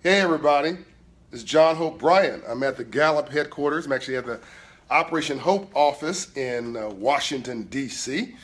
Hey everybody, it's John Hope Bryant. I'm at the Gallup headquarters. I'm actually at the Operation Hope office in Washington, D.C.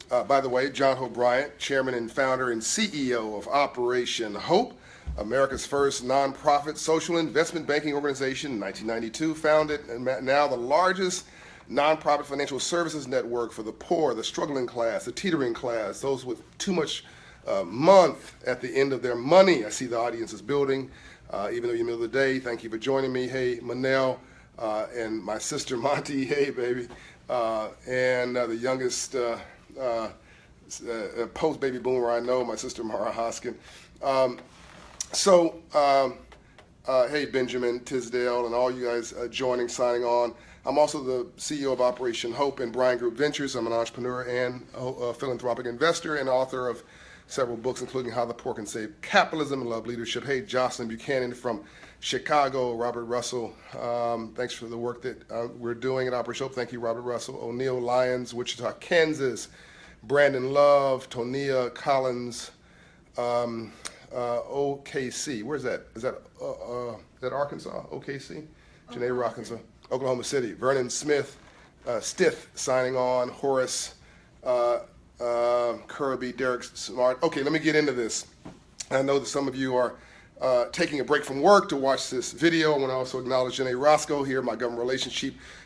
By the way, John Hope Bryant, chairman and founder and CEO of Operation Hope, America's first nonprofit social investment banking organization in 1992, founded and now the largest nonprofit financial services network for the poor, the struggling class, the teetering class, those with too much month at the end of their money. I see the audience is building, even though you're in the middle of the day. Thank you for joining me. Hey, Manel, and my sister Monty. Hey, baby. And the youngest post-baby boomer I know, my sister Mara Hoskin. Hey, Benjamin Tisdale, and all you guys joining, signing on. I'm also the CEO of Operation Hope and Bryan Group Ventures. I'm an entrepreneur and a philanthropic investor and author of several books, including How the Poor Can Save Capitalism and Love Leadership. Hey, Jocelyn Buchanan from Chicago, Robert Russell. Thanks for the work that we're doing at Operation Hope. Thank you, Robert Russell. O'Neill Lyons, Wichita, Kansas. Brandon Love, Tonia Collins, OKC. Where's that? Is that Arkansas? OKC? Janae, Arkansas. Oklahoma City. Vernon Smith, Stith signing on. Horace, Kirby, Derek Smart. Okay, let me get into this. I know that some of you are taking a break from work to watch this video. I want to also acknowledge Janae Roscoe here, my government relations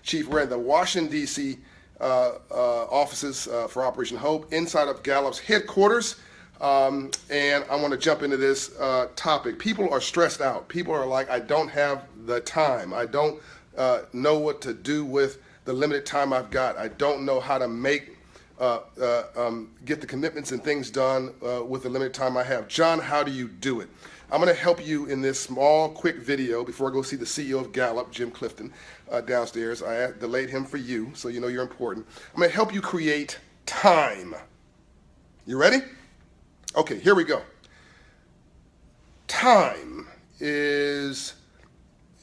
chief. We're in the Washington, D.C. Offices for Operation Hope, inside of Gallup's headquarters. And I want to jump into this topic. People are stressed out. People are like, I don't have the time. I don't know what to do with the limited time I've got. I don't know how to get the commitments and things done with the limited time I have. John, how do you do it? I'm going to help you in this small, quick video before I go see the CEO of Gallup, Jim Clifton, downstairs. I delayed him for you, so you know you're important. I'm going to help you create time. You ready? Okay, here we go. Time is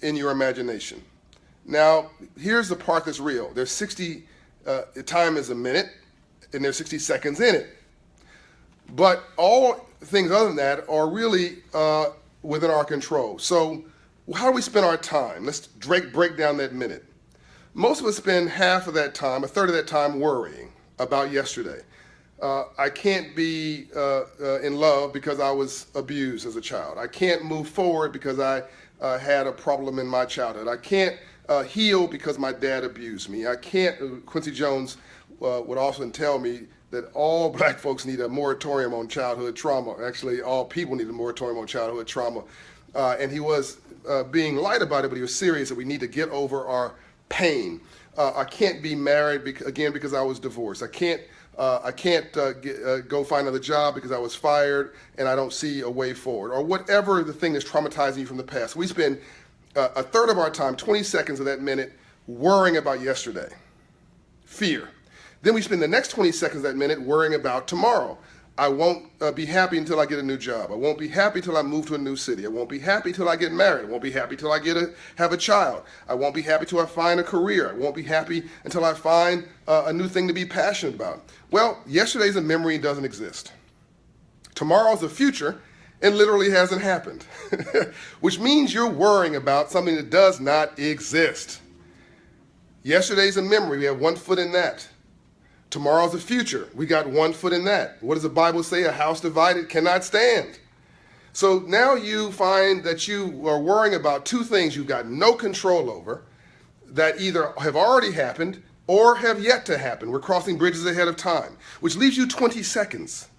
in your imagination. Now, here's the part that's real. There's 60, time is a minute, and there's 60 seconds in it. But all things other than that are really within our control. So how do we spend our time? Let's break down that minute. Most of us spend half of that time, a third of that time, worrying about yesterday. I can't be in love because I was abused as a child. I can't move forward because I had a problem in my childhood. I can't heal because my dad abused me. I can't, Quincy Jones would often tell me that all black folks need a moratorium on childhood trauma. Actually, all people need a moratorium on childhood trauma. And he was being light about it, but he was serious that we need to get over our pain. I can't be married because I was divorced. I can't go find another job because I was fired and I don't see a way forward, or whatever the thing that's traumatizing you from the past. We spend a third of our time, 20 seconds of that minute, worrying about yesterday. Fear. Then we spend the next 20 seconds of that minute worrying about tomorrow. I won't be happy until I get a new job. I won't be happy till I move to a new city. I won't be happy till I get married. I won't be happy till I have a child. I won't be happy till I find a career. I won't be happy until I find a new thing to be passionate about. Well, yesterday's a memory and doesn't exist. Tomorrow's a future and literally hasn't happened, which means you're worrying about something that does not exist. Yesterday's a memory. We have 1 foot in that. Tomorrow's the future. We got 1 foot in that. What does the Bible say? A house divided cannot stand. So now you find that you are worrying about two things you've got no control over that either have already happened or have yet to happen. We're crossing bridges ahead of time, which leaves you 20 seconds.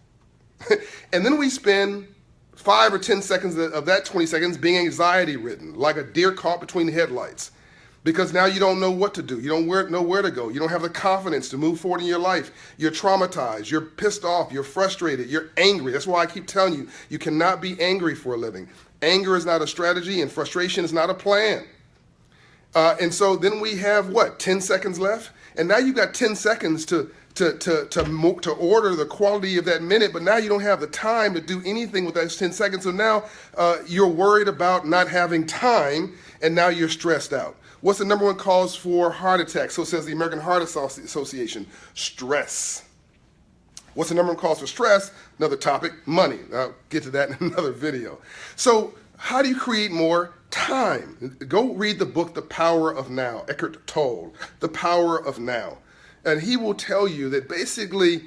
And then we spend 5 or 10 seconds of that 20 seconds being anxiety ridden, like a deer caught between the headlights. Because now you don't know what to do. You don't know where to go. You don't have the confidence to move forward in your life. You're traumatized. You're pissed off. You're frustrated. You're angry. That's why I keep telling you, you cannot be angry for a living. Anger is not a strategy and frustration is not a plan. And so then we have, 10 seconds left? And now you've got 10 seconds to order the quality of that minute, but now you don't have the time to do anything with those 10 seconds. So now you're worried about not having time, and now you're stressed out. What's the number one cause for heart attack? So says the American Heart Association, stress. What's the number one cause for stress? Another topic, money. I'll get to that in another video. So How do you create more time? Go read the book, The Power of Now, Eckhart Tolle, The Power of Now. And he will tell you that basically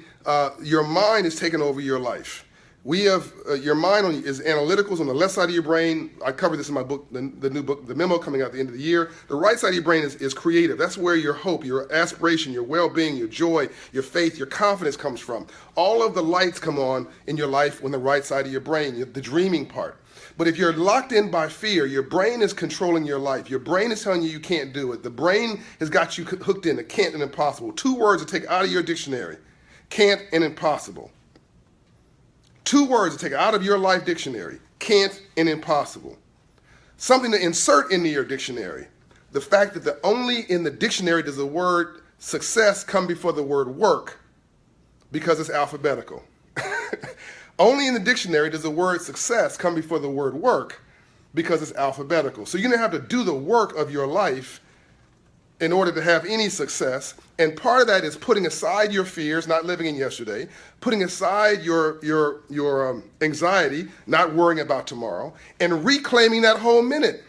your mind is taking over your life. We have your mind is analyticals on the left side of your brain. I cover this in my book, the new book, The Memo, coming out at the end of the year. The right side of your brain is creative. That's where your hope, your aspiration, your well-being, your joy, your faith, your confidence comes from. All of the lights come on in your life when the right side of your brain, the dreaming part. But if you're locked in by fear, your brain is controlling your life. Your brain is telling you you can't do it. The brain has got you hooked in, a can't and impossible. 2 words to take out of your dictionary: can't and impossible. 2 words to take out of your life dictionary: can't and impossible. Something to insert into your dictionary: the fact that only in the dictionary does the word success come before the word work, because it's alphabetical. Only in the dictionary does the word success come before the word work, because it's alphabetical. So you're going to have to do the work of your life in order to have any success. And part of that is putting aside your fears, not living in yesterday, putting aside your anxiety, not worrying about tomorrow, and reclaiming that whole minute.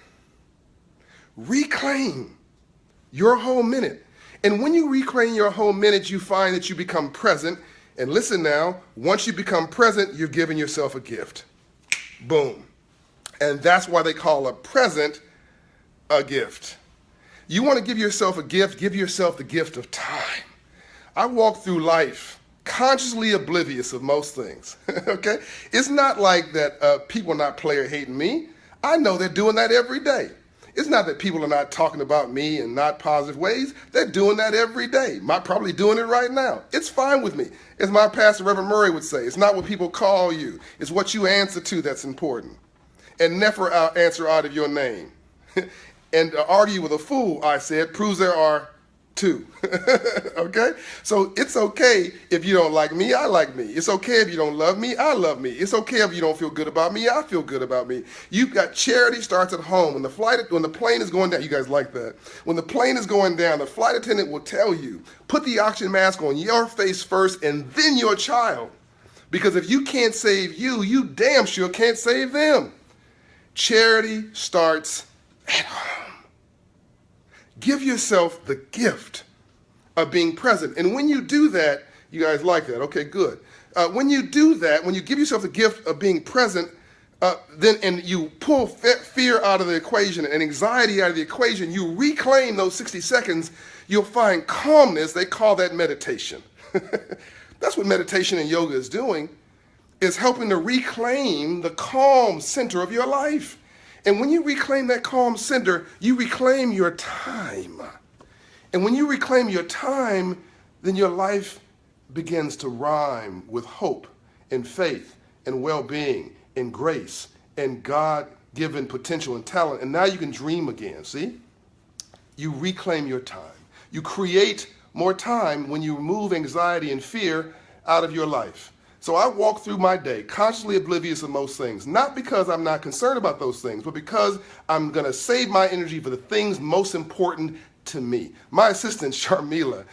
Reclaim your whole minute. And when you reclaim your whole minute, you find that you become present. And listen now, once you become present, you've given yourself a gift. Boom. And that's why they call a present a gift. You want to give yourself a gift, give yourself the gift of time. I walk through life consciously oblivious of most things, okay? It's not like that people are not player hating me. I know they're doing that every day. It's not that people are not talking about me in not positive ways. They're doing that every day. Probably doing it right now. It's fine with me. As my pastor, Reverend Murray, would say, it's not what people call you. It's what you answer to that's important. And never answer out of your name. And argue with a fool, I said, proves there are 2. Okay? So it's okay if you don't like me, I like me. It's okay if you don't love me, I love me. It's okay if you don't feel good about me, I feel good about me. You've got charity starts at home. When the plane is going down, you guys like that. When the plane is going down, the flight attendant will tell you, put the oxygen mask on your face first and then your child. Because if you can't save you, you damn sure can't save them. Charity starts at home. Give yourself the gift of being present. And when you do that, you guys like that, okay, good. When you do that, when you give yourself the gift of being present, and you pull fear out of the equation and anxiety out of the equation, you reclaim those 60 seconds, you'll find calmness. They call that meditation. That's what meditation and yoga is doing, is helping to reclaim the calm center of your life. And when you reclaim that calm center, you reclaim your time. And when you reclaim your time, then your life begins to rhyme with hope and faith and well-being and grace and God-given potential and talent. And now you can dream again, see? You reclaim your time. You create more time when you remove anxiety and fear out of your life. So I walk through my day consciously oblivious of most things, not because I'm not concerned about those things, but because I'm going to save my energy for the things most important to me. My assistant, Sharmila,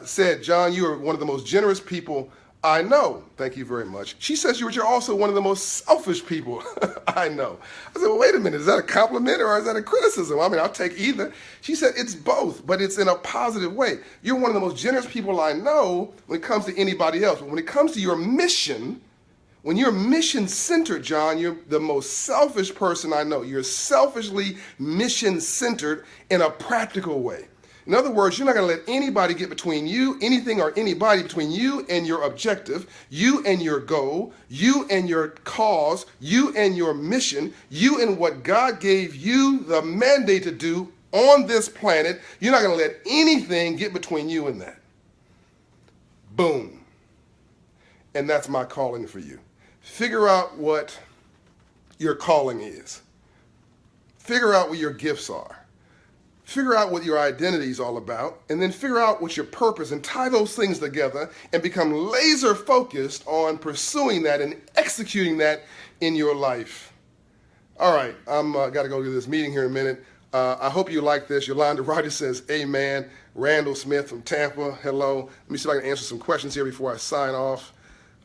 said, John, you are one of the most generous people I know. Thank you very much. She says you're also one of the most selfish people I know. I said, well, wait a minute. Is that a compliment or is that a criticism? I mean, I'll take either. She said, it's both, but it's in a positive way. You're one of the most generous people I know when it comes to anybody else. But when it comes to your mission, when you're mission-centered, John, you're the most selfish person I know. You're selfishly mission-centered in a practical way. In other words, you're not going to let anybody get between you, anything or anybody between you and your objective, you and your goal, you and your cause, you and your mission, you and what God gave you the mandate to do on this planet. You're not going to let anything get between you and that. Boom. And that's my calling for you. Figure out what your calling is. Figure out what your gifts are. Figure out what your identity is all about, and then figure out what's your purpose and tie those things together and become laser focused on pursuing that and executing that in your life. All right, I'm got to go to this meeting here in a minute. I hope you like this. Yolanda Ryder says, amen. Randall Smith from Tampa, hello. Let me see if I can answer some questions here before I sign off.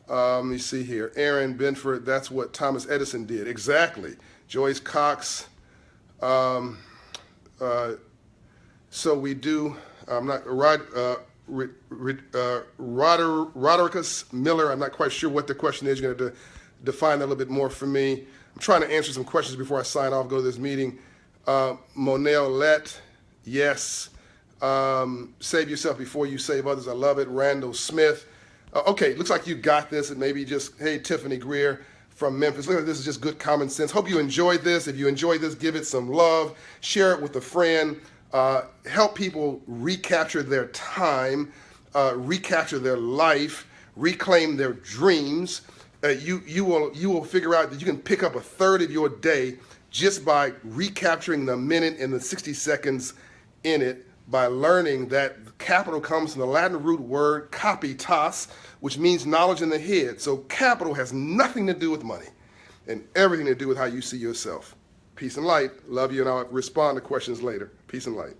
Let me see here. Aaron Benford, that's what Thomas Edison did. Exactly. Joyce Cox. So we do, I'm not, Rodericus Miller, I'm not quite sure what the question is. You're going to define that a little bit more for me. I'm trying to answer some questions before I sign off, go to this meeting. Monel Lett, yes. Save yourself before you save others. I love it. Randall Smith. Okay, looks like you got this. And maybe just, hey, Tiffany Greer from Memphis. Look, this is just good common sense. Hope you enjoyed this. If you enjoyed this, give it some love. Share it with a friend. Help people recapture their time, recapture their life, reclaim their dreams. You will figure out that you can pick up a third of your day just by recapturing the minute and the 60 seconds in it, by learning that capital comes from the Latin root word capitas, which means knowledge in the head. So capital has nothing to do with money and everything to do with how you see yourself. Peace and light. Love you, and I'll respond to questions later. Peace and light.